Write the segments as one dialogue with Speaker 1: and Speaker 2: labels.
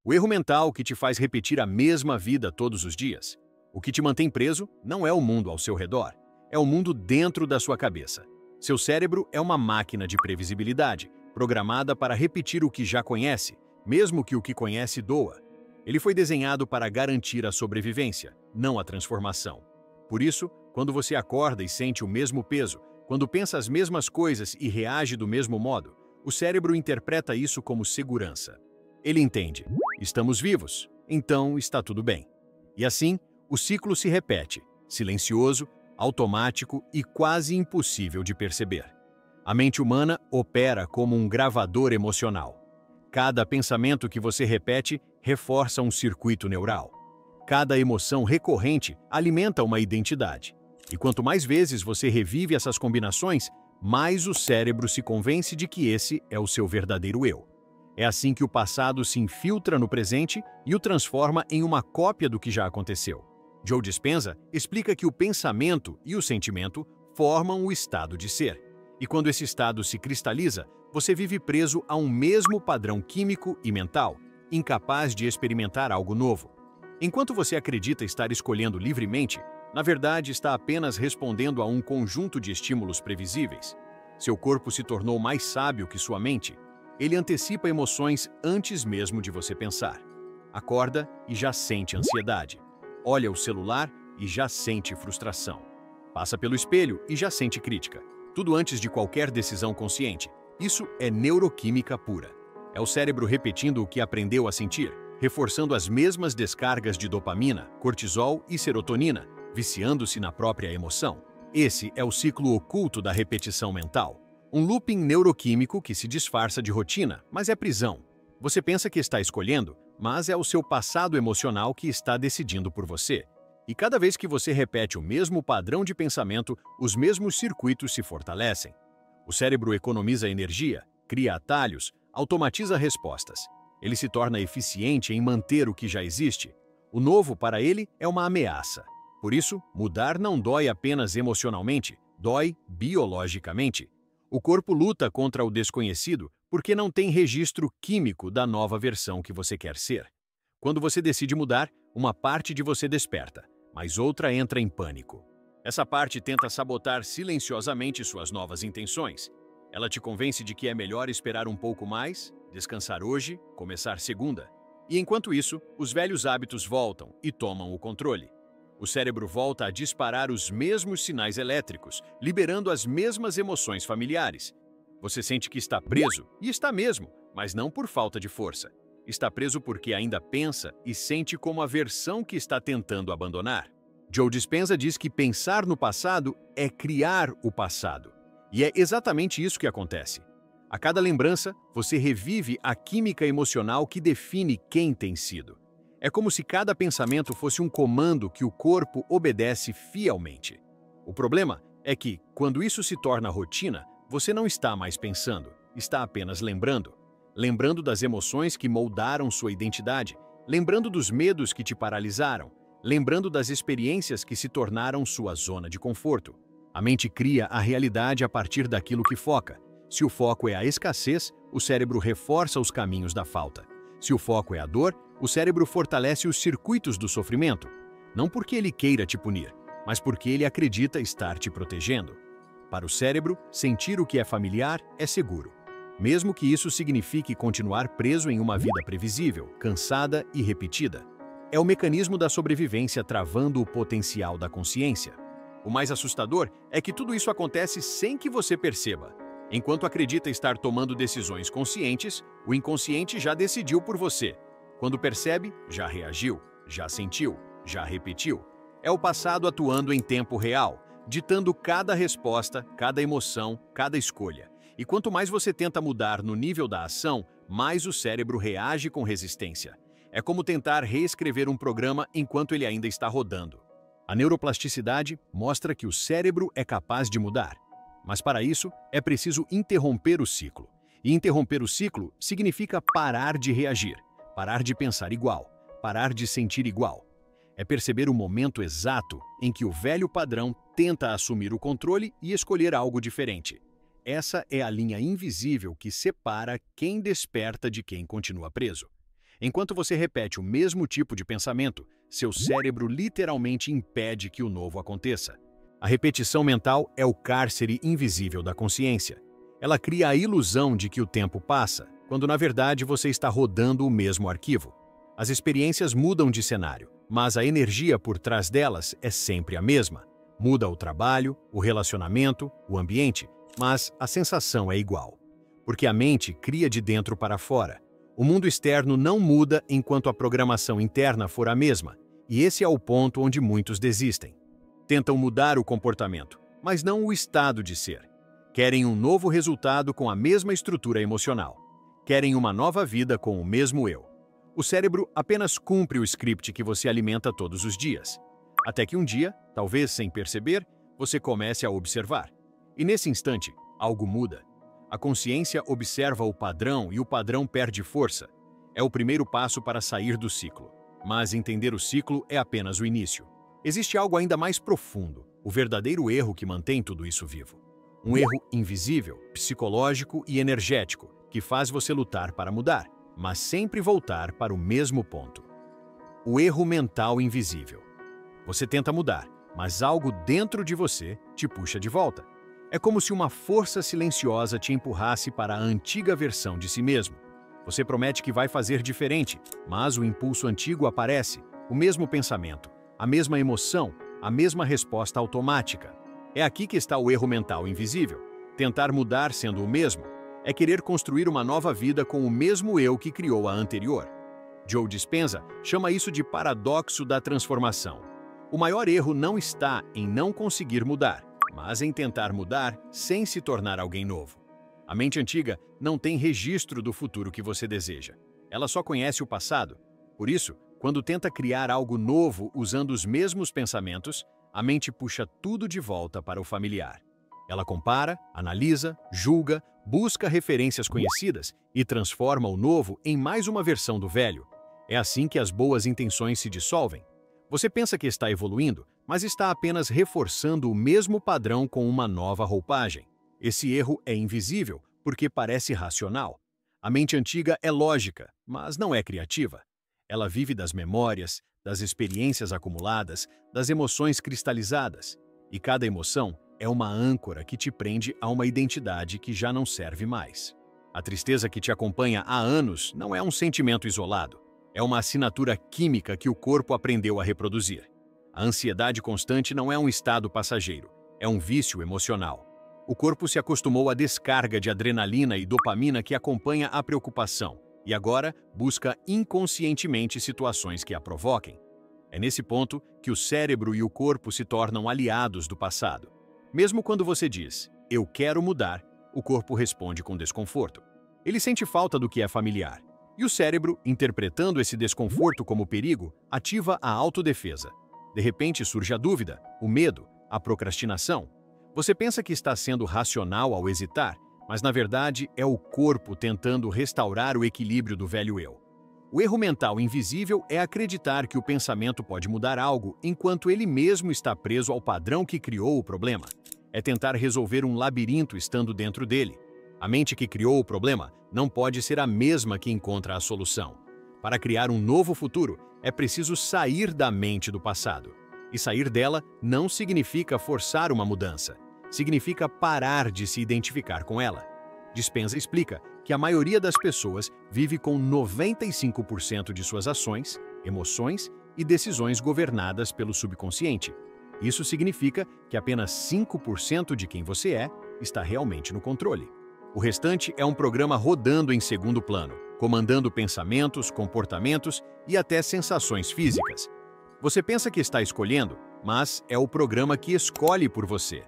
Speaker 1: O erro mental que te faz repetir a mesma vida todos os dias. O que te mantém preso não é o mundo ao seu redor, é o mundo dentro da sua cabeça. Seu cérebro é uma máquina de previsibilidade, programada para repetir o que já conhece, mesmo que o que conhece doa. Ele foi desenhado para garantir a sobrevivência, não a transformação. Por isso, quando você acorda e sente o mesmo peso, quando pensa as mesmas coisas e reage do mesmo modo, o cérebro interpreta isso como segurança. Ele entende: estamos vivos, então está tudo bem. E assim, o ciclo se repete, silencioso, automático e quase impossível de perceber. A mente humana opera como um gravador emocional. Cada pensamento que você repete reforça um circuito neural. Cada emoção recorrente alimenta uma identidade. E quanto mais vezes você revive essas combinações, mais o cérebro se convence de que esse é o seu verdadeiro eu. É assim que o passado se infiltra no presente e o transforma em uma cópia do que já aconteceu. Joe Dispenza explica que o pensamento e o sentimento formam o estado de ser. E quando esse estado se cristaliza, você vive preso a um mesmo padrão químico e mental, incapaz de experimentar algo novo. Enquanto você acredita estar escolhendo livremente, na verdade está apenas respondendo a um conjunto de estímulos previsíveis. Seu corpo se tornou mais sábio que sua mente. Ele antecipa emoções antes mesmo de você pensar. Acorda e já sente ansiedade. Olha o celular e já sente frustração. Passa pelo espelho e já sente crítica. Tudo antes de qualquer decisão consciente. Isso é neuroquímica pura. É o cérebro repetindo o que aprendeu a sentir, reforçando as mesmas descargas de dopamina, cortisol e serotonina, viciando-se na própria emoção. Esse é o ciclo oculto da repetição mental. Um looping neuroquímico que se disfarça de rotina, mas é prisão. Você pensa que está escolhendo, mas é o seu passado emocional que está decidindo por você. E cada vez que você repete o mesmo padrão de pensamento, os mesmos circuitos se fortalecem. O cérebro economiza energia, cria atalhos, automatiza respostas. Ele se torna eficiente em manter o que já existe. O novo para ele é uma ameaça. Por isso, mudar não dói apenas emocionalmente, dói biologicamente. O corpo luta contra o desconhecido porque não tem registro químico da nova versão que você quer ser. Quando você decide mudar, uma parte de você desperta, mas outra entra em pânico. Essa parte tenta sabotar silenciosamente suas novas intenções. Ela te convence de que é melhor esperar um pouco mais, descansar hoje, começar segunda. E enquanto isso, os velhos hábitos voltam e tomam o controle. O cérebro volta a disparar os mesmos sinais elétricos, liberando as mesmas emoções familiares. Você sente que está preso, e está mesmo, mas não por falta de força. Está preso porque ainda pensa e sente como a versão que está tentando abandonar. Joe Dispenza diz que pensar no passado é criar o passado. E é exatamente isso que acontece. A cada lembrança, você revive a química emocional que define quem tem sido. É como se cada pensamento fosse um comando que o corpo obedece fielmente. O problema é que, quando isso se torna rotina, você não está mais pensando, está apenas lembrando. Lembrando das emoções que moldaram sua identidade, lembrando dos medos que te paralisaram, lembrando das experiências que se tornaram sua zona de conforto. A mente cria a realidade a partir daquilo que foca. Se o foco é a escassez, o cérebro reforça os caminhos da falta. Se o foco é a dor, o cérebro fortalece os circuitos do sofrimento. Não porque ele queira te punir, mas porque ele acredita estar te protegendo. Para o cérebro, sentir o que é familiar é seguro, mesmo que isso signifique continuar preso em uma vida previsível, cansada e repetida. É o mecanismo da sobrevivência travando o potencial da consciência. O mais assustador é que tudo isso acontece sem que você perceba. Enquanto acredita estar tomando decisões conscientes, o inconsciente já decidiu por você. Quando percebe, já reagiu, já sentiu, já repetiu. É o passado atuando em tempo real, ditando cada resposta, cada emoção, cada escolha. E quanto mais você tenta mudar no nível da ação, mais o cérebro reage com resistência. É como tentar reescrever um programa enquanto ele ainda está rodando. A neuroplasticidade mostra que o cérebro é capaz de mudar. Mas para isso, é preciso interromper o ciclo. E interromper o ciclo significa parar de reagir, parar de pensar igual, parar de sentir igual. É perceber o momento exato em que o velho padrão tenta assumir o controle e escolher algo diferente. Essa é a linha invisível que separa quem desperta de quem continua preso. Enquanto você repete o mesmo tipo de pensamento, seu cérebro literalmente impede que o novo aconteça. A repetição mental é o cárcere invisível da consciência. Ela cria a ilusão de que o tempo passa, quando na verdade você está rodando o mesmo arquivo. As experiências mudam de cenário, mas a energia por trás delas é sempre a mesma. Muda o trabalho, o relacionamento, o ambiente, mas a sensação é igual. Porque a mente cria de dentro para fora. O mundo externo não muda enquanto a programação interna for a mesma, e esse é o ponto onde muitos desistem. Tentam mudar o comportamento, mas não o estado de ser. Querem um novo resultado com a mesma estrutura emocional. Querem uma nova vida com o mesmo eu. O cérebro apenas cumpre o script que você alimenta todos os dias. Até que um dia, talvez sem perceber, você comece a observar. E nesse instante, algo muda. A consciência observa o padrão e o padrão perde força. É o primeiro passo para sair do ciclo. Mas entender o ciclo é apenas o início. Existe algo ainda mais profundo, o verdadeiro erro que mantém tudo isso vivo. Um erro invisível, psicológico e energético, que faz você lutar para mudar, mas sempre voltar para o mesmo ponto. O erro mental invisível. Você tenta mudar, mas algo dentro de você te puxa de volta. É como se uma força silenciosa te empurrasse para a antiga versão de si mesmo. Você promete que vai fazer diferente, mas o impulso antigo aparece, o mesmo pensamento, a mesma emoção, a mesma resposta automática. É aqui que está o erro mental invisível. Tentar mudar sendo o mesmo é querer construir uma nova vida com o mesmo eu que criou a anterior. Joe Dispenza chama isso de paradoxo da transformação. O maior erro não está em não conseguir mudar, mas em tentar mudar sem se tornar alguém novo. A mente antiga não tem registro do futuro que você deseja. Ela só conhece o passado. Por isso, quando tenta criar algo novo usando os mesmos pensamentos, a mente puxa tudo de volta para o familiar. Ela compara, analisa, julga, busca referências conhecidas e transforma o novo em mais uma versão do velho. É assim que as boas intenções se dissolvem. Você pensa que está evoluindo, mas está apenas reforçando o mesmo padrão com uma nova roupagem. Esse erro é invisível, porque parece racional. A mente antiga é lógica, mas não é criativa. Ela vive das memórias, das experiências acumuladas, das emoções cristalizadas. E cada emoção é uma âncora que te prende a uma identidade que já não serve mais. A tristeza que te acompanha há anos não é um sentimento isolado. É uma assinatura química que o corpo aprendeu a reproduzir. A ansiedade constante não é um estado passageiro, é um vício emocional. O corpo se acostumou à descarga de adrenalina e dopamina que acompanha a preocupação e agora busca inconscientemente situações que a provoquem. É nesse ponto que o cérebro e o corpo se tornam aliados do passado. Mesmo quando você diz, "eu quero mudar", o corpo responde com desconforto. Ele sente falta do que é familiar. E o cérebro, interpretando esse desconforto como perigo, ativa a autodefesa. De repente surge a dúvida, o medo, a procrastinação. Você pensa que está sendo racional ao hesitar, mas na verdade é o corpo tentando restaurar o equilíbrio do velho eu. O erro mental invisível é acreditar que o pensamento pode mudar algo enquanto ele mesmo está preso ao padrão que criou o problema. É tentar resolver um labirinto estando dentro dele. A mente que criou o problema não pode ser a mesma que encontra a solução. Para criar um novo futuro, é preciso sair da mente do passado. E sair dela não significa forçar uma mudança. Significa parar de se identificar com ela. Dispenza explica que a maioria das pessoas vive com 95% de suas ações, emoções e decisões governadas pelo subconsciente. Isso significa que apenas 5% de quem você é está realmente no controle. O restante é um programa rodando em segundo plano, comandando pensamentos, comportamentos e até sensações físicas. Você pensa que está escolhendo, mas é o programa que escolhe por você.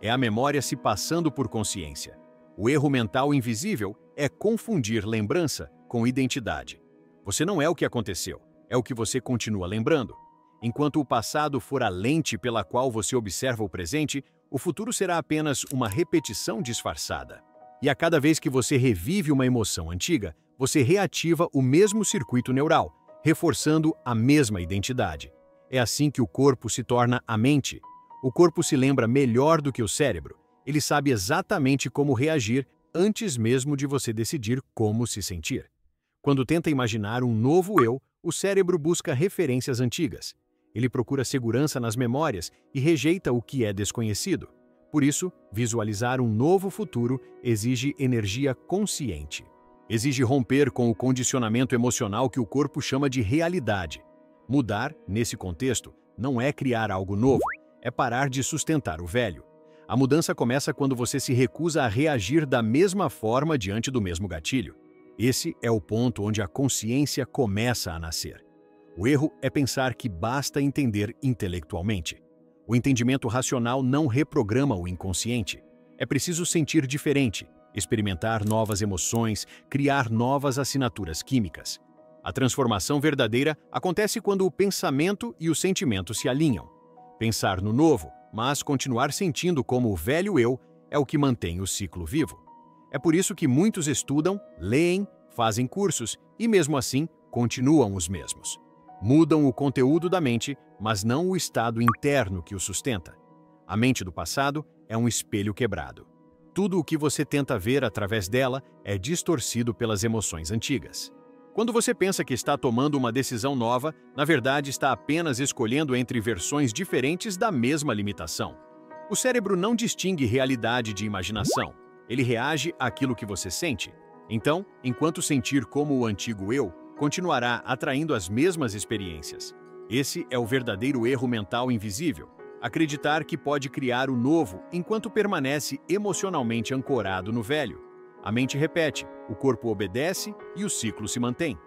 Speaker 1: É a memória se passando por consciência. O erro mental invisível é confundir lembrança com identidade. Você não é o que aconteceu, é o que você continua lembrando. Enquanto o passado for a lente pela qual você observa o presente, o futuro será apenas uma repetição disfarçada. E a cada vez que você revive uma emoção antiga, você reativa o mesmo circuito neural, reforçando a mesma identidade. É assim que o corpo se torna a mente. O corpo se lembra melhor do que o cérebro. Ele sabe exatamente como reagir antes mesmo de você decidir como se sentir. Quando tenta imaginar um novo eu, o cérebro busca referências antigas. Ele procura segurança nas memórias e rejeita o que é desconhecido. Por isso, visualizar um novo futuro exige energia consciente. Exige romper com o condicionamento emocional que o corpo chama de realidade. Mudar, nesse contexto, não é criar algo novo, é parar de sustentar o velho. A mudança começa quando você se recusa a reagir da mesma forma diante do mesmo gatilho. Esse é o ponto onde a consciência começa a nascer. O erro é pensar que basta entender intelectualmente. O entendimento racional não reprograma o inconsciente. É preciso sentir diferente, experimentar novas emoções, criar novas assinaturas químicas. A transformação verdadeira acontece quando o pensamento e o sentimento se alinham. Pensar no novo, mas continuar sentindo como o velho eu, é o que mantém o ciclo vivo. É por isso que muitos estudam, leem, fazem cursos e, mesmo assim, continuam os mesmos. Mudam o conteúdo da mente, mas não o estado interno que o sustenta. A mente do passado é um espelho quebrado. Tudo o que você tenta ver através dela é distorcido pelas emoções antigas. Quando você pensa que está tomando uma decisão nova, na verdade está apenas escolhendo entre versões diferentes da mesma limitação. O cérebro não distingue realidade de imaginação. Ele reage àquilo que você sente. Então, enquanto sentir como o antigo eu, continuará atraindo as mesmas experiências. Esse é o verdadeiro erro mental invisível. Acreditar que pode criar o novo enquanto permanece emocionalmente ancorado no velho. A mente repete, o corpo obedece e o ciclo se mantém.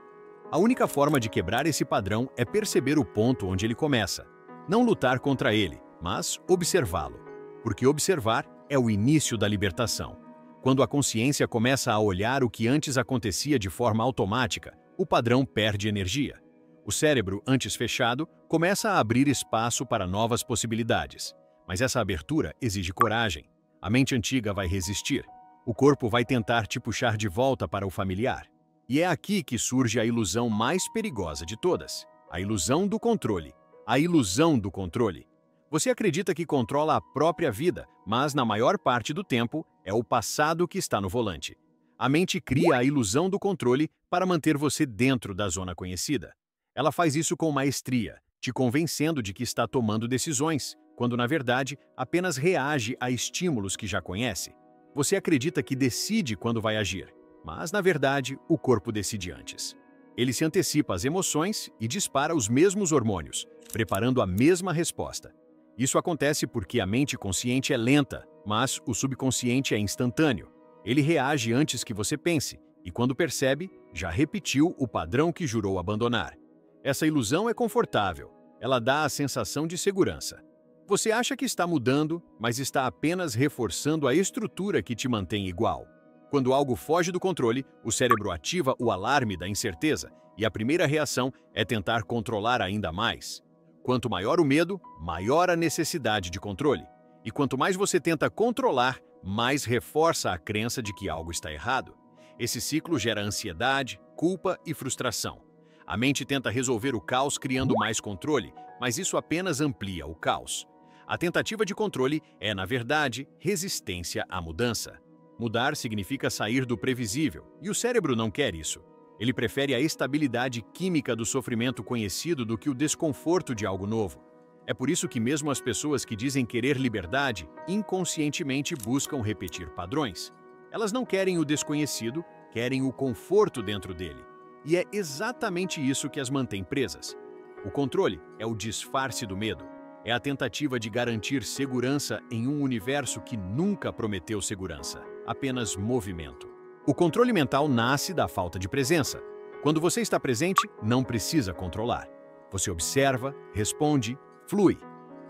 Speaker 1: A única forma de quebrar esse padrão é perceber o ponto onde ele começa. Não lutar contra ele, mas observá-lo. Porque observar é o início da libertação. Quando a consciência começa a olhar o que antes acontecia de forma automática, o padrão perde energia. O cérebro, antes fechado, começa a abrir espaço para novas possibilidades. Mas essa abertura exige coragem. A mente antiga vai resistir. O corpo vai tentar te puxar de volta para o familiar. E é aqui que surge a ilusão mais perigosa de todas. A ilusão do controle. A ilusão do controle. Você acredita que controla a própria vida, mas na maior parte do tempo é o passado que está no volante. A mente cria a ilusão do controle para manter você dentro da zona conhecida. Ela faz isso com maestria, te convencendo de que está tomando decisões, quando na verdade apenas reage a estímulos que já conhece. Você acredita que decide quando vai agir, mas na verdade o corpo decide antes. Ele se antecipa às emoções e dispara os mesmos hormônios, preparando a mesma resposta. Isso acontece porque a mente consciente é lenta, mas o subconsciente é instantâneo. Ele reage antes que você pense, e quando percebe, já repetiu o padrão que jurou abandonar. Essa ilusão é confortável, ela dá a sensação de segurança. Você acha que está mudando, mas está apenas reforçando a estrutura que te mantém igual. Quando algo foge do controle, o cérebro ativa o alarme da incerteza, e a primeira reação é tentar controlar ainda mais. Quanto maior o medo, maior a necessidade de controle. E quanto mais você tenta controlar, mais reforça a crença de que algo está errado. Esse ciclo gera ansiedade, culpa e frustração. A mente tenta resolver o caos criando mais controle, mas isso apenas amplia o caos. A tentativa de controle é, na verdade, resistência à mudança. Mudar significa sair do previsível, e o cérebro não quer isso. Ele prefere a estabilidade química do sofrimento conhecido do que o desconforto de algo novo. É por isso que mesmo as pessoas que dizem querer liberdade, inconscientemente buscam repetir padrões. Elas não querem o desconhecido, querem o conforto dentro dele. E é exatamente isso que as mantém presas. O controle é o disfarce do medo. É a tentativa de garantir segurança em um universo que nunca prometeu segurança, apenas movimento. O controle mental nasce da falta de presença. Quando você está presente, não precisa controlar. Você observa, responde, flui.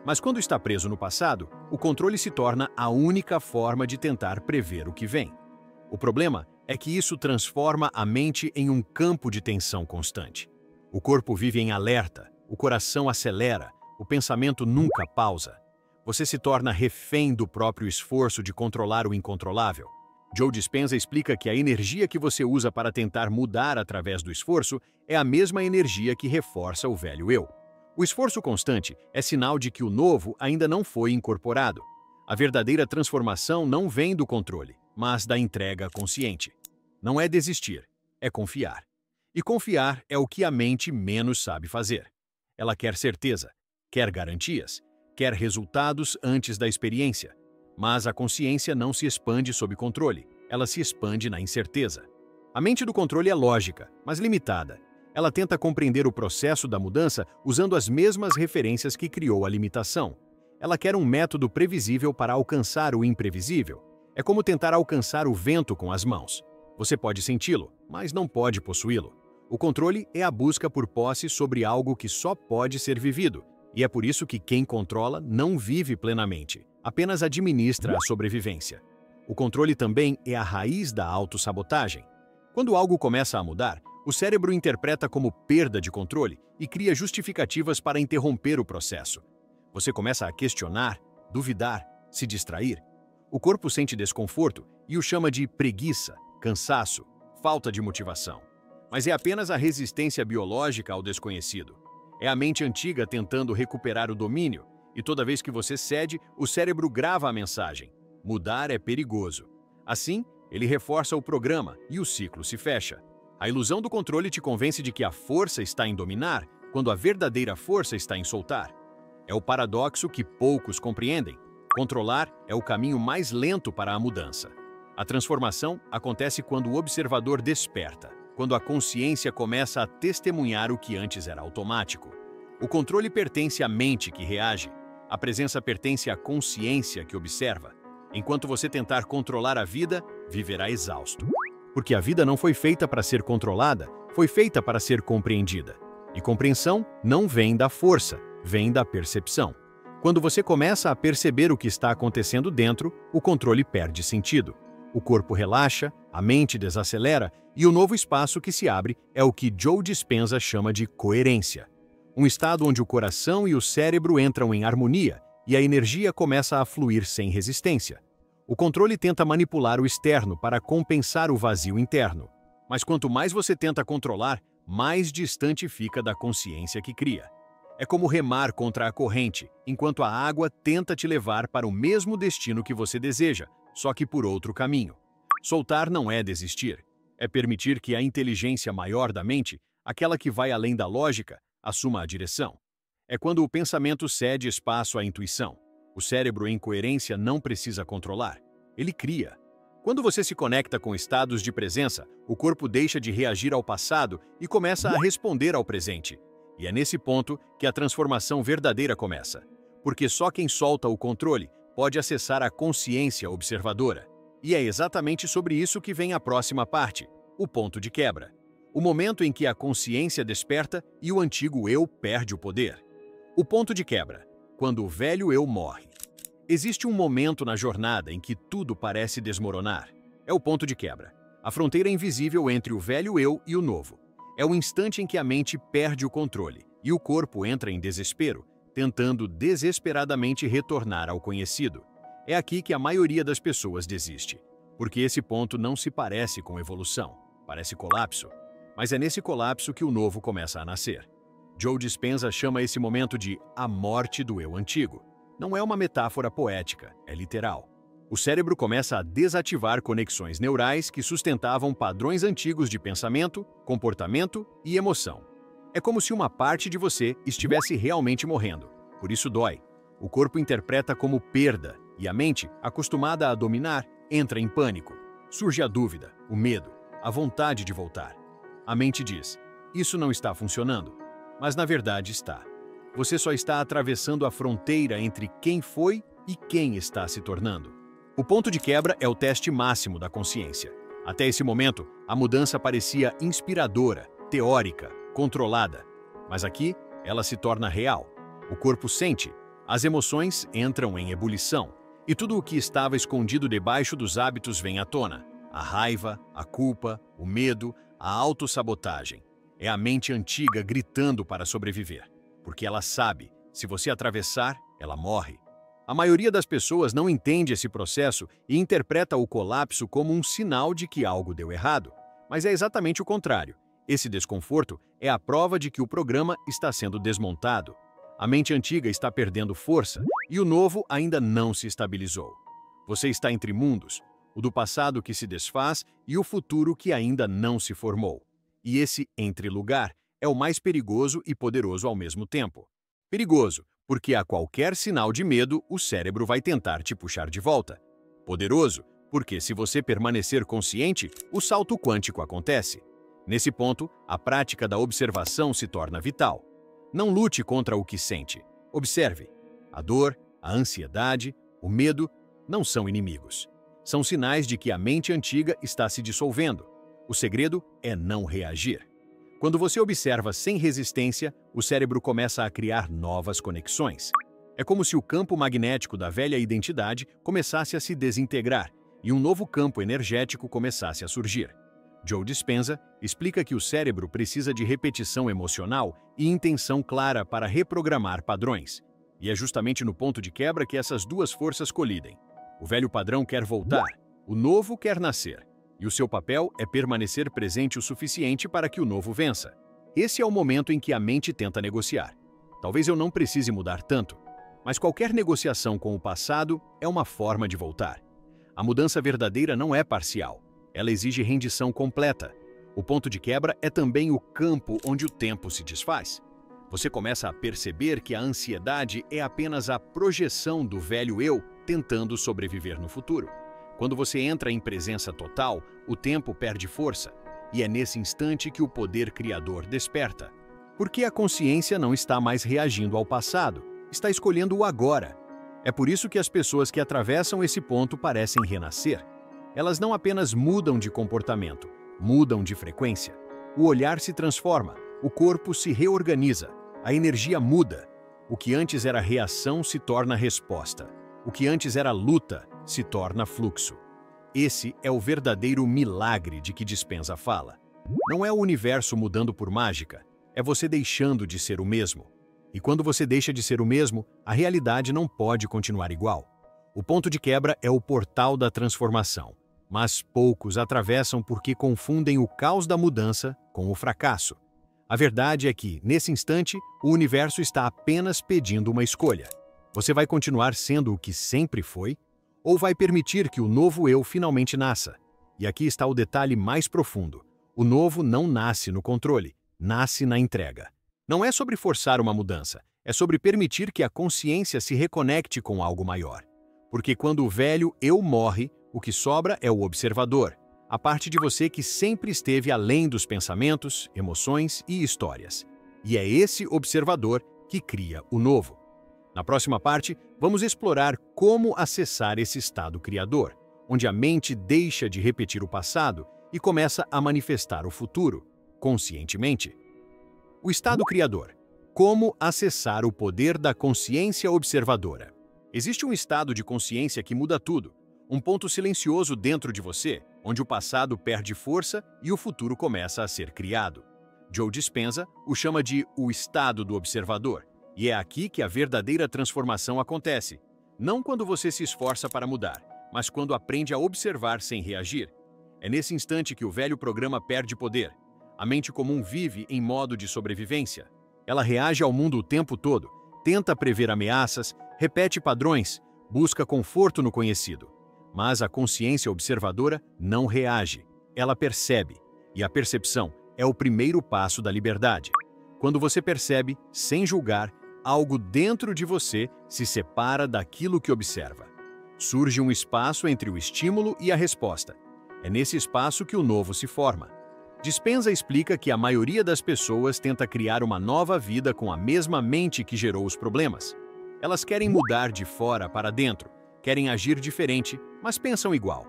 Speaker 1: Mas quando está preso no passado, o controle se torna a única forma de tentar prever o que vem. O problema é que isso transforma a mente em um campo de tensão constante. O corpo vive em alerta, o coração acelera, o pensamento nunca pausa. Você se torna refém do próprio esforço de controlar o incontrolável. Joe Dispenza explica que a energia que você usa para tentar mudar através do esforço é a mesma energia que reforça o velho eu. O esforço constante é sinal de que o novo ainda não foi incorporado. A verdadeira transformação não vem do controle, mas da entrega consciente. Não é desistir, é confiar. E confiar é o que a mente menos sabe fazer. Ela quer certeza, quer garantias, quer resultados antes da experiência. Mas a consciência não se expande sob controle, ela se expande na incerteza. A mente do controle é lógica, mas limitada. Ela tenta compreender o processo da mudança usando as mesmas referências que criou a limitação. Ela quer um método previsível para alcançar o imprevisível. É como tentar alcançar o vento com as mãos. Você pode senti-lo, mas não pode possuí-lo. O controle é a busca por posse sobre algo que só pode ser vivido, e é por isso que quem controla não vive plenamente, apenas administra a sobrevivência. O controle também é a raiz da autossabotagem. Quando algo começa a mudar, o cérebro interpreta como perda de controle e cria justificativas para interromper o processo. Você começa a questionar, duvidar, se distrair. O corpo sente desconforto e o chama de preguiça, cansaço, falta de motivação. Mas é apenas a resistência biológica ao desconhecido. É a mente antiga tentando recuperar o domínio, e toda vez que você cede, o cérebro grava a mensagem: mudar é perigoso. Assim, ele reforça o programa e o ciclo se fecha. A ilusão do controle te convence de que a força está em dominar, quando a verdadeira força está em soltar. É o paradoxo que poucos compreendem. Controlar é o caminho mais lento para a mudança. A transformação acontece quando o observador desperta, quando a consciência começa a testemunhar o que antes era automático. O controle pertence à mente que reage, a presença pertence à consciência que observa. Enquanto você tentar controlar a vida, viverá exausto. Porque a vida não foi feita para ser controlada, foi feita para ser compreendida. E compreensão não vem da força, vem da percepção. Quando você começa a perceber o que está acontecendo dentro, o controle perde sentido. O corpo relaxa, a mente desacelera e o novo espaço que se abre é o que Joe Dispenza chama de coerência. Um estado onde o coração e o cérebro entram em harmonia e a energia começa a fluir sem resistência. O controle tenta manipular o externo para compensar o vazio interno. Mas quanto mais você tenta controlar, mais distante fica da consciência que cria. É como remar contra a corrente, enquanto a água tenta te levar para o mesmo destino que você deseja, só que por outro caminho. Soltar não é desistir, é permitir que a inteligência maior da mente, aquela que vai além da lógica, assuma a direção. É quando o pensamento cede espaço à intuição. O cérebro em coerência não precisa controlar, ele cria. Quando você se conecta com estados de presença, o corpo deixa de reagir ao passado e começa a responder ao presente. E é nesse ponto que a transformação verdadeira começa. Porque só quem solta o controle pode acessar a consciência observadora. E é exatamente sobre isso que vem a próxima parte, o ponto de quebra. O momento em que a consciência desperta e o antigo eu perde o poder. O ponto de quebra, quando o velho eu morre. Existe um momento na jornada em que tudo parece desmoronar. É o ponto de quebra, a fronteira invisível entre o velho eu e o novo. É o instante em que a mente perde o controle e o corpo entra em desespero, tentando desesperadamente retornar ao conhecido. É aqui que a maioria das pessoas desiste, porque esse ponto não se parece com evolução, parece colapso. Mas é nesse colapso que o novo começa a nascer. Joe Dispenza chama esse momento de a morte do eu antigo. Não é uma metáfora poética, é literal. O cérebro começa a desativar conexões neurais que sustentavam padrões antigos de pensamento, comportamento e emoção. É como se uma parte de você estivesse realmente morrendo. Por isso dói. O corpo interpreta como perda e a mente, acostumada a dominar, entra em pânico. Surge a dúvida, o medo, a vontade de voltar. A mente diz: isso não está funcionando. Mas na verdade está. Você só está atravessando a fronteira entre quem foi e quem está se tornando. O ponto de quebra é o teste máximo da consciência. Até esse momento, a mudança parecia inspiradora, teórica, controlada. Mas aqui, ela se torna real. O corpo sente, as emoções entram em ebulição, e tudo o que estava escondido debaixo dos hábitos vem à tona. A raiva, a culpa, o medo, a autossabotagem. É a mente antiga gritando para sobreviver. Porque ela sabe, se você atravessar, ela morre. A maioria das pessoas não entende esse processo e interpreta o colapso como um sinal de que algo deu errado. Mas é exatamente o contrário. Esse desconforto é a prova de que o programa está sendo desmontado. A mente antiga está perdendo força e o novo ainda não se estabilizou. Você está entre mundos, o do passado que se desfaz e o futuro que ainda não se formou. E esse entre-lugar é o mais perigoso e poderoso ao mesmo tempo. Perigoso, porque a qualquer sinal de medo, o cérebro vai tentar te puxar de volta. Poderoso, porque se você permanecer consciente, o salto quântico acontece. Nesse ponto, a prática da observação se torna vital. Não lute contra o que sente. Observe. A dor, a ansiedade, o medo não são inimigos. São sinais de que a mente antiga está se dissolvendo. O segredo é não reagir. Quando você observa sem resistência, o cérebro começa a criar novas conexões. É como se o campo magnético da velha identidade começasse a se desintegrar e um novo campo energético começasse a surgir. Joe Dispenza explica que o cérebro precisa de repetição emocional e intenção clara para reprogramar padrões. E é justamente no ponto de quebra que essas duas forças colidem. O velho padrão quer voltar, o novo quer nascer. E o seu papel é permanecer presente o suficiente para que o novo vença. Esse é o momento em que a mente tenta negociar. Talvez eu não precise mudar tanto, mas qualquer negociação com o passado é uma forma de voltar. A mudança verdadeira não é parcial, ela exige rendição completa. O ponto de quebra é também o campo onde o tempo se desfaz. Você começa a perceber que a ansiedade é apenas a projeção do velho eu tentando sobreviver no futuro. Quando você entra em presença total, o tempo perde força, e é nesse instante que o poder criador desperta. Porque a consciência não está mais reagindo ao passado, está escolhendo o agora. É por isso que as pessoas que atravessam esse ponto parecem renascer. Elas não apenas mudam de comportamento, mudam de frequência. O olhar se transforma, o corpo se reorganiza, a energia muda. O que antes era reação se torna resposta. O que antes era luta se torna fluxo. Esse é o verdadeiro milagre de que Dispenza fala. Não é o universo mudando por mágica, é você deixando de ser o mesmo. E quando você deixa de ser o mesmo, a realidade não pode continuar igual. O ponto de quebra é o portal da transformação, mas poucos atravessam porque confundem o caos da mudança com o fracasso. A verdade é que, nesse instante, o universo está apenas pedindo uma escolha. Você vai continuar sendo o que sempre foi? Ou vai permitir que o novo eu finalmente nasça? E aqui está o detalhe mais profundo. O novo não nasce no controle, nasce na entrega. Não é sobre forçar uma mudança, é sobre permitir que a consciência se reconecte com algo maior. Porque quando o velho eu morre, o que sobra é o observador, a parte de você que sempre esteve além dos pensamentos, emoções e histórias. E é esse observador que cria o novo. Na próxima parte, vamos explorar como acessar esse estado criador, onde a mente deixa de repetir o passado e começa a manifestar o futuro, conscientemente. O estado criador. Como acessar o poder da consciência observadora? Existe um estado de consciência que muda tudo, um ponto silencioso dentro de você, onde o passado perde força e o futuro começa a ser criado. Joe Dispenza o chama de o estado do observador. E é aqui que a verdadeira transformação acontece. Não quando você se esforça para mudar, mas quando aprende a observar sem reagir. É nesse instante que o velho programa perde poder. A mente comum vive em modo de sobrevivência. Ela reage ao mundo o tempo todo, tenta prever ameaças, repete padrões, busca conforto no conhecido. Mas a consciência observadora não reage. Ela percebe. E a percepção é o primeiro passo da liberdade. Quando você percebe, sem julgar, algo dentro de você se separa daquilo que observa. Surge um espaço entre o estímulo e a resposta. É nesse espaço que o novo se forma. Dispenza explica que a maioria das pessoas tenta criar uma nova vida com a mesma mente que gerou os problemas. Elas querem mudar de fora para dentro, querem agir diferente, mas pensam igual.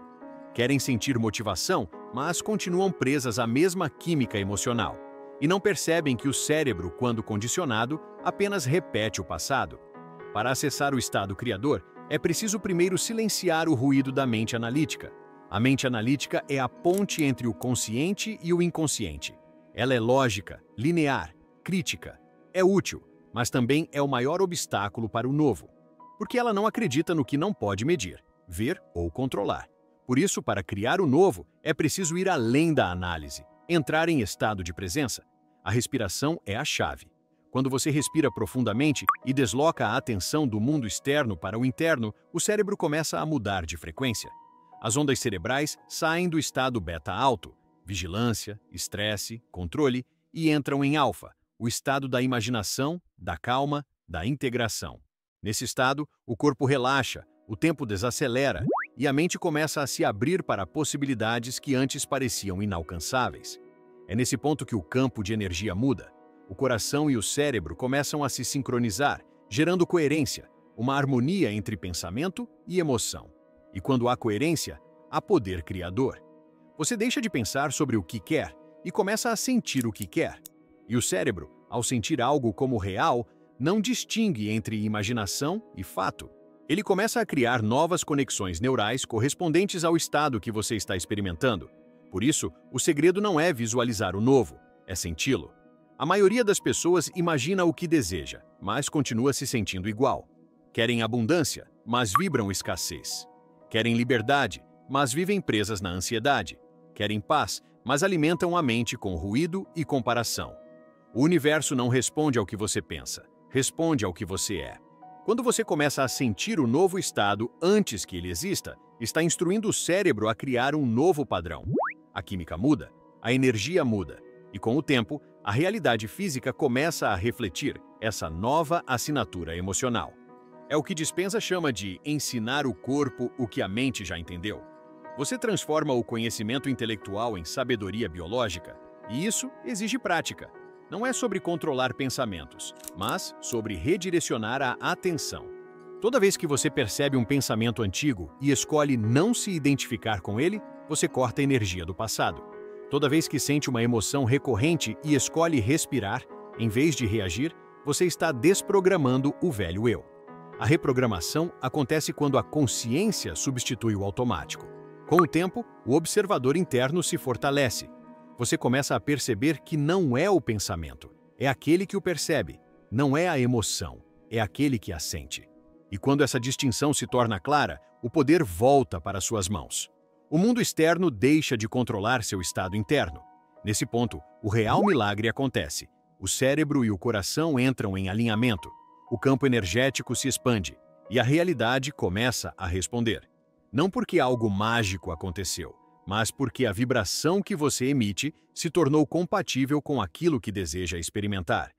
Speaker 1: Querem sentir motivação, mas continuam presas à mesma química emocional. E não percebem que o cérebro, quando condicionado, apenas repete o passado. Para acessar o estado criador, é preciso primeiro silenciar o ruído da mente analítica. A mente analítica é a ponte entre o consciente e o inconsciente. Ela é lógica, linear, crítica. É útil, mas também é o maior obstáculo para o novo. Porque ela não acredita no que não pode medir, ver ou controlar. Por isso, para criar o novo, é preciso ir além da análise, entrar em estado de presença. A respiração é a chave. Quando você respira profundamente e desloca a atenção do mundo externo para o interno, o cérebro começa a mudar de frequência. As ondas cerebrais saem do estado beta alto, vigilância, estresse, controle, e entram em alfa, o estado da imaginação, da calma, da integração. Nesse estado, o corpo relaxa, o tempo desacelera e a mente começa a se abrir para possibilidades que antes pareciam inalcançáveis. É nesse ponto que o campo de energia muda. O coração e o cérebro começam a se sincronizar, gerando coerência, uma harmonia entre pensamento e emoção. E quando há coerência, há poder criador. Você deixa de pensar sobre o que quer e começa a sentir o que quer. E o cérebro, ao sentir algo como real, não distingue entre imaginação e fato. Ele começa a criar novas conexões neurais correspondentes ao estado que você está experimentando. Por isso, o segredo não é visualizar o novo, é senti-lo. A maioria das pessoas imagina o que deseja, mas continua se sentindo igual. Querem abundância, mas vibram escassez. Querem liberdade, mas vivem presas na ansiedade. Querem paz, mas alimentam a mente com ruído e comparação. O universo não responde ao que você pensa, responde ao que você é. Quando você começa a sentir o novo estado antes que ele exista, está instruindo o cérebro a criar um novo padrão. A química muda, a energia muda, e com o tempo, a realidade física começa a refletir essa nova assinatura emocional. É o que Dispenza chama de ensinar o corpo o que a mente já entendeu. Você transforma o conhecimento intelectual em sabedoria biológica, e isso exige prática. Não é sobre controlar pensamentos, mas sobre redirecionar a atenção. Toda vez que você percebe um pensamento antigo e escolhe não se identificar com ele, você corta a energia do passado. Toda vez que sente uma emoção recorrente e escolhe respirar, em vez de reagir, você está desprogramando o velho eu. A reprogramação acontece quando a consciência substitui o automático. Com o tempo, o observador interno se fortalece. Você começa a perceber que não é o pensamento, é aquele que o percebe. Não é a emoção, é aquele que a sente. E quando essa distinção se torna clara, o poder volta para suas mãos. O mundo externo deixa de controlar seu estado interno. Nesse ponto, o real milagre acontece. O cérebro e o coração entram em alinhamento. O campo energético se expande e a realidade começa a responder. Não porque algo mágico aconteceu, mas porque a vibração que você emite se tornou compatível com aquilo que deseja experimentar.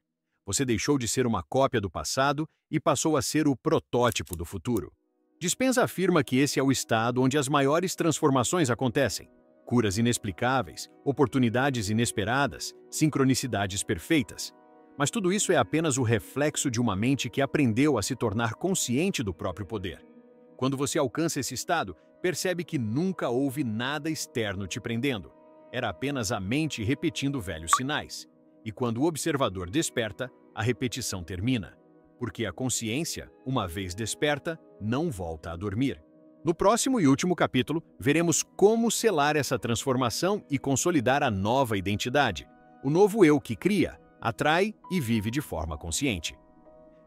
Speaker 1: Você deixou de ser uma cópia do passado e passou a ser o protótipo do futuro. Dispenza afirma que esse é o estado onde as maiores transformações acontecem. Curas inexplicáveis, oportunidades inesperadas, sincronicidades perfeitas. Mas tudo isso é apenas o reflexo de uma mente que aprendeu a se tornar consciente do próprio poder. Quando você alcança esse estado, percebe que nunca houve nada externo te prendendo. Era apenas a mente repetindo velhos sinais. E quando o observador desperta, a repetição termina. Porque a consciência, uma vez desperta, não volta a dormir. No próximo e último capítulo, veremos como selar essa transformação e consolidar a nova identidade, o novo eu que cria, atrai e vive de forma consciente.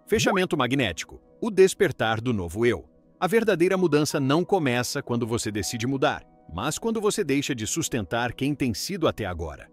Speaker 1: Fechamento magnético, o despertar do novo eu. A verdadeira mudança não começa quando você decide mudar, mas quando você deixa de sustentar quem tem sido até agora.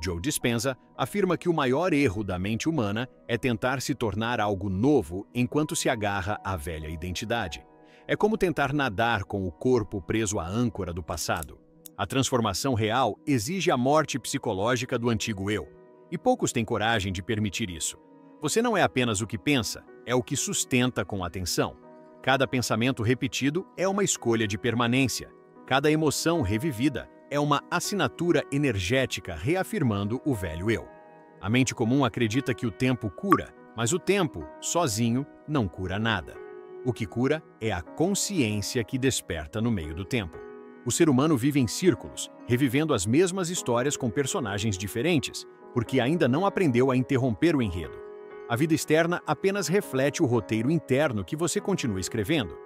Speaker 1: Joe Dispenza afirma que o maior erro da mente humana é tentar se tornar algo novo enquanto se agarra à velha identidade. É como tentar nadar com o corpo preso à âncora do passado. A transformação real exige a morte psicológica do antigo eu, e poucos têm coragem de permitir isso. Você não é apenas o que pensa, é o que sustenta com atenção. Cada pensamento repetido é uma escolha de permanência. Cada emoção revivida é uma assinatura energética reafirmando o velho eu. A mente comum acredita que o tempo cura, mas o tempo, sozinho, não cura nada. O que cura é a consciência que desperta no meio do tempo. O ser humano vive em círculos, revivendo as mesmas histórias com personagens diferentes, porque ainda não aprendeu a interromper o enredo. A vida externa apenas reflete o roteiro interno que você continua escrevendo.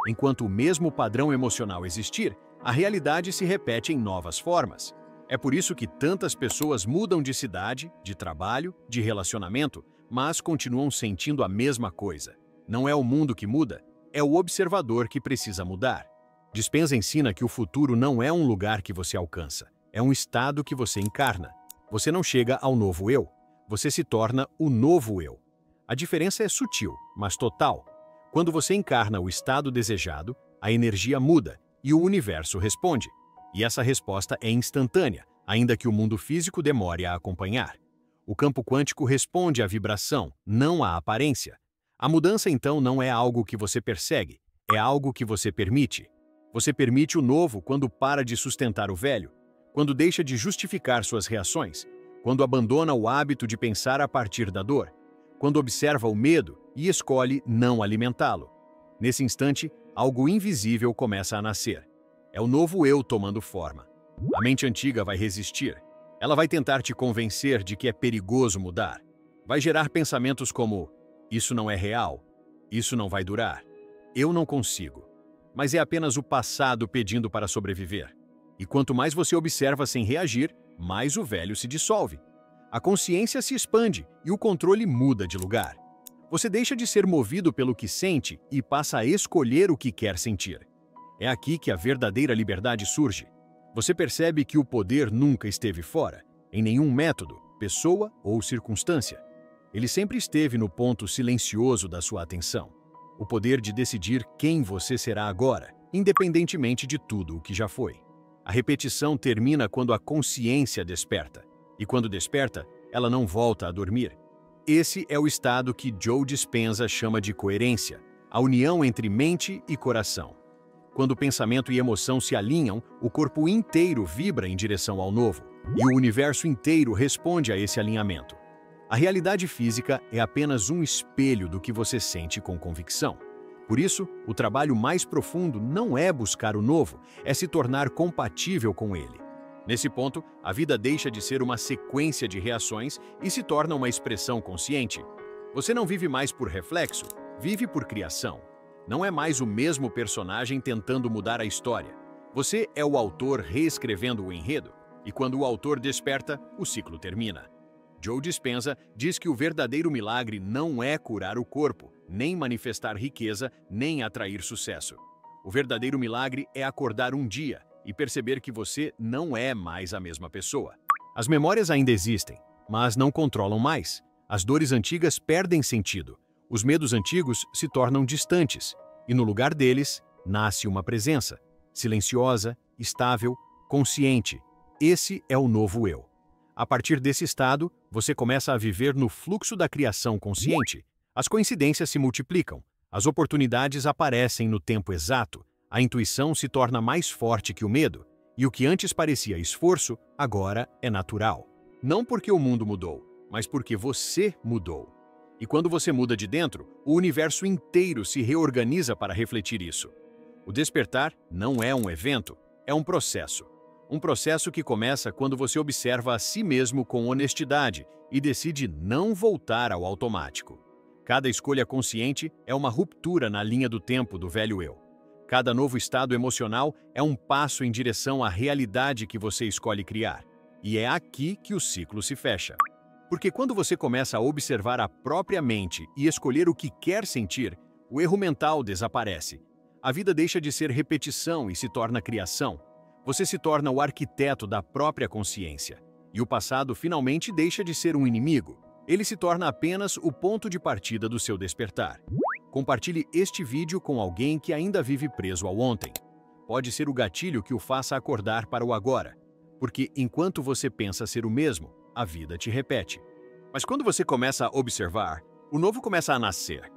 Speaker 1: Enquanto o mesmo padrão emocional existir, a realidade se repete em novas formas. É por isso que tantas pessoas mudam de cidade, de trabalho, de relacionamento, mas continuam sentindo a mesma coisa. Não é o mundo que muda, é o observador que precisa mudar. Dispenza ensina que o futuro não é um lugar que você alcança, é um estado que você encarna. Você não chega ao novo eu, você se torna o novo eu. A diferença é sutil, mas total. Quando você encarna o estado desejado, a energia muda e o universo responde. E essa resposta é instantânea, ainda que o mundo físico demore a acompanhar. O campo quântico responde à vibração, não à aparência. A mudança, então, não é algo que você persegue, é algo que você permite. Você permite o novo quando para de sustentar o velho, quando deixa de justificar suas reações, quando abandona o hábito de pensar a partir da dor, quando observa o medo e escolhe não alimentá-lo. Nesse instante, algo invisível começa a nascer. É o novo eu tomando forma. A mente antiga vai resistir. Ela vai tentar te convencer de que é perigoso mudar. Vai gerar pensamentos como: isso não é real, isso não vai durar, eu não consigo. Mas é apenas o passado pedindo para sobreviver. E quanto mais você observa sem reagir, mais o velho se dissolve. A consciência se expande e o controle muda de lugar. Você deixa de ser movido pelo que sente e passa a escolher o que quer sentir. É aqui que a verdadeira liberdade surge. Você percebe que o poder nunca esteve fora, em nenhum método, pessoa ou circunstância. Ele sempre esteve no ponto silencioso da sua atenção. O poder de decidir quem você será agora, independentemente de tudo o que já foi. A repetição termina quando a consciência desperta. E quando desperta, ela não volta a dormir. Esse é o estado que Joe Dispenza chama de coerência, a união entre mente e coração. Quando pensamento e emoção se alinham, o corpo inteiro vibra em direção ao novo, e o universo inteiro responde a esse alinhamento. A realidade física é apenas um espelho do que você sente com convicção. Por isso, o trabalho mais profundo não é buscar o novo, é se tornar compatível com ele. Nesse ponto, a vida deixa de ser uma sequência de reações e se torna uma expressão consciente. Você não vive mais por reflexo, vive por criação. Não é mais o mesmo personagem tentando mudar a história. Você é o autor reescrevendo o enredo, e quando o autor desperta, o ciclo termina. Joe Dispenza diz que o verdadeiro milagre não é curar o corpo, nem manifestar riqueza, nem atrair sucesso. O verdadeiro milagre é acordar um dia e perceber que você não é mais a mesma pessoa. As memórias ainda existem, mas não controlam mais. As dores antigas perdem sentido. Os medos antigos se tornam distantes, e no lugar deles, nasce uma presença, silenciosa, estável, consciente. Esse é o novo eu. A partir desse estado, você começa a viver no fluxo da criação consciente. As coincidências se multiplicam, as oportunidades aparecem no tempo exato, a intuição se torna mais forte que o medo, e o que antes parecia esforço, agora é natural. Não porque o mundo mudou, mas porque você mudou. E quando você muda de dentro, o universo inteiro se reorganiza para refletir isso. O despertar não é um evento, é um processo. Um processo que começa quando você observa a si mesmo com honestidade e decide não voltar ao automático. Cada escolha consciente é uma ruptura na linha do tempo do velho eu. Cada novo estado emocional é um passo em direção à realidade que você escolhe criar. E é aqui que o ciclo se fecha. Porque quando você começa a observar a própria mente e escolher o que quer sentir, o erro mental desaparece. A vida deixa de ser repetição e se torna criação. Você se torna o arquiteto da própria consciência. E o passado finalmente deixa de ser um inimigo. Ele se torna apenas o ponto de partida do seu despertar. Compartilhe este vídeo com alguém que ainda vive preso ao ontem. Pode ser o gatilho que o faça acordar para o agora. Porque enquanto você pensa ser o mesmo, a vida te repete. Mas quando você começa a observar, o novo começa a nascer.